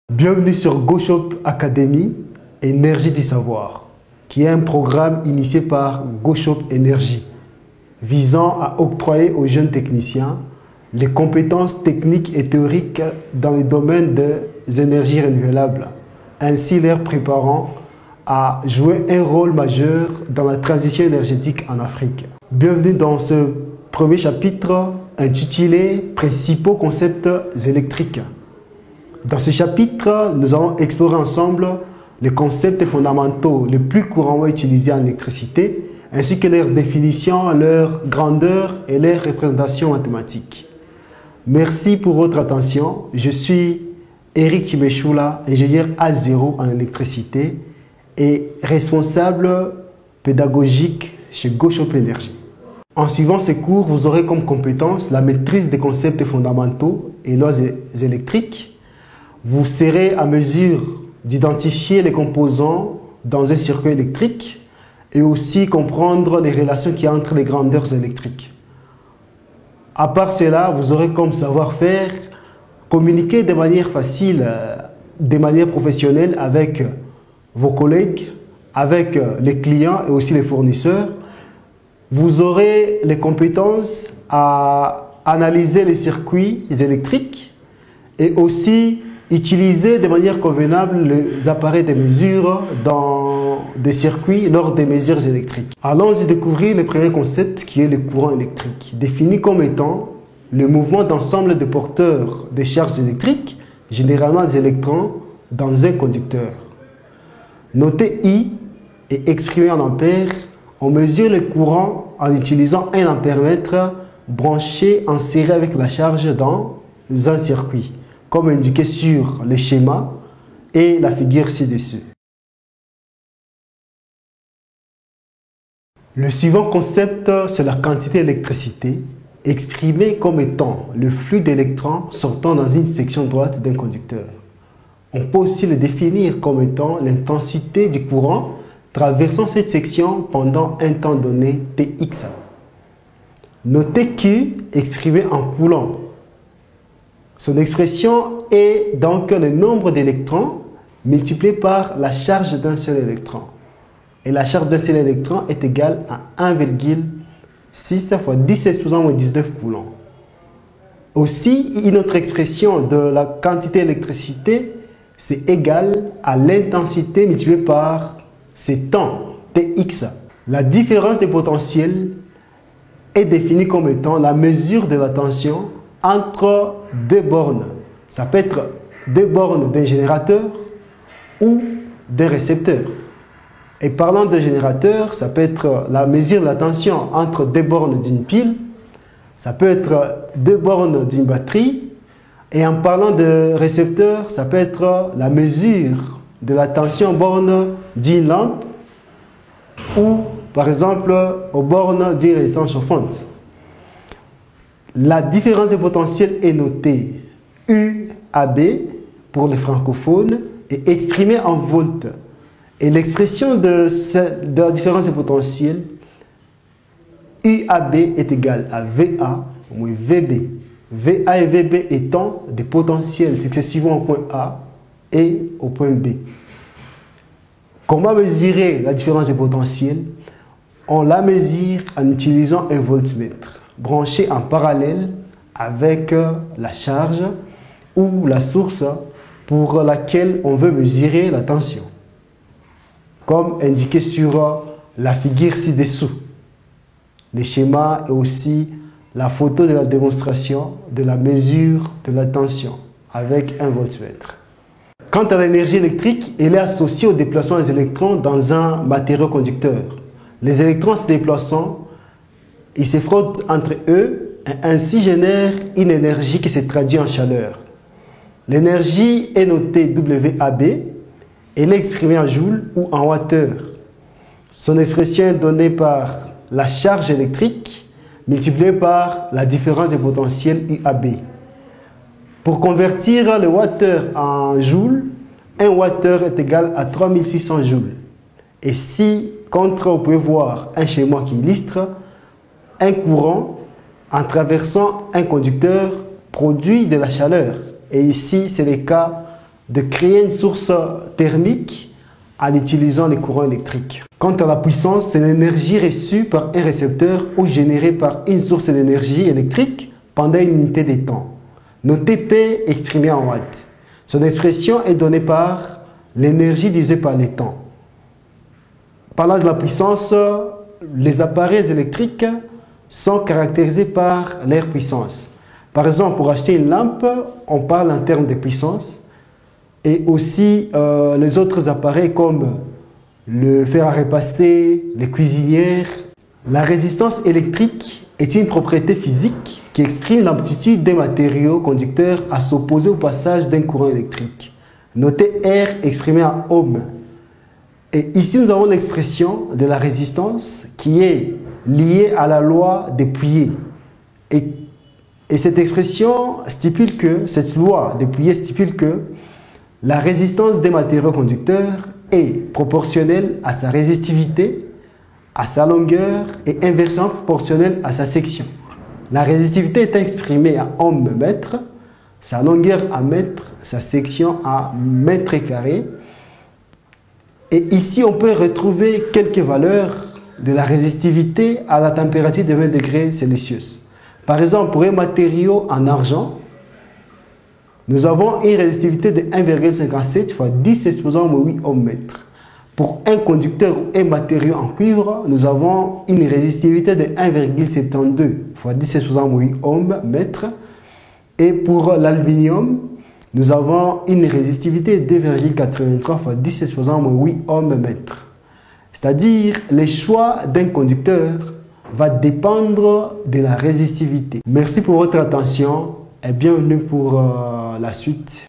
Bienvenue sur GoShop Academy, Énergie du savoir, qui est un programme initié par GoShop Énergie, visant à octroyer aux jeunes techniciens les compétences techniques et théoriques dans le domaine des énergies renouvelables, ainsi les préparant à jouer un rôle majeur dans la transition énergétique en Afrique. Bienvenue dans ce premier chapitre intitulé « Principaux concepts électriques ». Dans ce chapitre, nous allons explorer ensemble les concepts fondamentaux les plus couramment utilisés en électricité, ainsi que leur définition, leur grandeur et leur représentation mathématique. Merci pour votre attention. Je suis Eric Chimeshula, ingénieur A0 en électricité et responsable pédagogique chez GoShop Énergie. En suivant ces cours, vous aurez comme compétence la maîtrise des concepts fondamentaux et lois électriques. Vous serez à mesure d'identifier les composants dans un circuit électrique et aussi comprendre les relations qu'il y a entre les grandeurs électriques. À part cela, vous aurez comme savoir-faire communiquer de manière facile, de manière professionnelle avec vos collègues, avec les clients et aussi les fournisseurs. Vous aurez les compétences à analyser les circuits électriques et aussi utiliser de manière convenable les appareils de mesure dans des circuits lors des mesures électriques. Allons-y découvrir le premier concept qui est le courant électrique, défini comme étant le mouvement d'ensemble de porteurs de charges électriques, généralement des électrons, dans un conducteur. Notez I et exprimé en ampères, on mesure le courant en utilisant un ampèremètre branché en série avec la charge dans un circuit, comme indiqué sur le schéma et la figure ci-dessus. Le suivant concept, c'est la quantité d'électricité, exprimée comme étant le flux d'électrons sortant dans une section droite d'un conducteur. On peut aussi le définir comme étant l'intensité du courant traversant cette section pendant un temps donné, Tx. Notez Q exprimé en coulomb. Son expression est donc le nombre d'électrons multiplié par la charge d'un seul électron. Et la charge d'un seul électron est égale à 1,6 fois 10 exposant moins 19 coulombs. Aussi, une autre expression de la quantité d'électricité, c'est égal à l'intensité multipliée par ses temps, Tx. La différence des potentiels est définie comme étant la mesure de la tension entre deux bornes. Ça peut être deux bornes d'un générateur ou d'un récepteur. Et parlant de générateur, ça peut être la mesure de la tension entre deux bornes d'une pile. Ça peut être deux bornes d'une batterie. Et en parlant de récepteur, ça peut être la mesure de la tension borne d'une lampe ou par exemple aux bornes d'une résistance chauffante. La différence de potentiel est notée UAB pour les francophones et exprimée en volts. Et l'expression de la différence de potentiel UAB est égale à VA moins VB. VA et VB étant des potentiels successivement au point A et au point B. Comment mesurer la différence de potentiel? On la mesure en utilisant un voltmètre branché en parallèle avec la charge ou la source pour laquelle on veut mesurer la tension, comme indiqué sur la figure ci-dessous. Le schéma et aussi la photo de la démonstration de la mesure de la tension avec un voltmètre. Quant à l'énergie électrique, elle est associée au déplacement des électrons dans un matériau conducteur. Les électrons se déplaçant, ils se frottent entre eux et ainsi génèrent une énergie qui se traduit en chaleur. L'énergie est notée WAB, elle est exprimée en joules ou en wattheures. Son expression est donnée par la charge électrique multipliée par la différence de potentiel UAB. Pour convertir le wattheure en joule, un wattheure est égal à 3600 joules. Et si, contre, vous pouvez voir un schéma qui illustre, un courant en traversant un conducteur produit de la chaleur. Et ici, c'est le cas de créer une source thermique en utilisant les courants électriques. Quant à la puissance, c'est l'énergie reçue par un récepteur ou générée par une source d'énergie électrique pendant une unité de temps. Notez P exprimé en watts. Son expression est donnée par l'énergie divisée par le temps. Parlant de la puissance, les appareils électriques sont caractérisés par leur puissance. Par exemple, pour acheter une lampe, on parle en termes de puissance. Et aussi les autres appareils comme le fer à repasser, les cuisinières. La résistance électrique est une propriété physique qui exprime l'aptitude des matériaux conducteurs à s'opposer au passage d'un courant électrique. Notez R exprimé en ohm. Et ici, nous avons l'expression de la résistance qui est liée à la loi des Pouillet. Et cette expression stipule que, cette loi des Pouillet stipule que la résistance des matériaux conducteurs est proportionnelle à sa résistivité, à sa longueur et inversement proportionnelle à sa section. La résistivité est exprimée à ohm mètre, sa longueur à mètre, sa section à mètre carré. Et ici, on peut retrouver quelques valeurs de la résistivité à la température de 20 degrés Celsius. Par exemple, pour un matériau en argent, nous avons une résistivité de 1,57 fois 10 exposant au 8 ohm mètre. Pour un conducteur ou un matériau en cuivre, nous avons une résistivité de 1,72 fois 10 exposant au 8 ohm mètre. Et pour l'aluminium, nous avons une résistivité de 2,83 fois 10 exposant au 8 ohm mètre. C'est-à-dire, le choix d'un conducteur va dépendre de la résistivité. Merci pour votre attention et bienvenue pour la suite.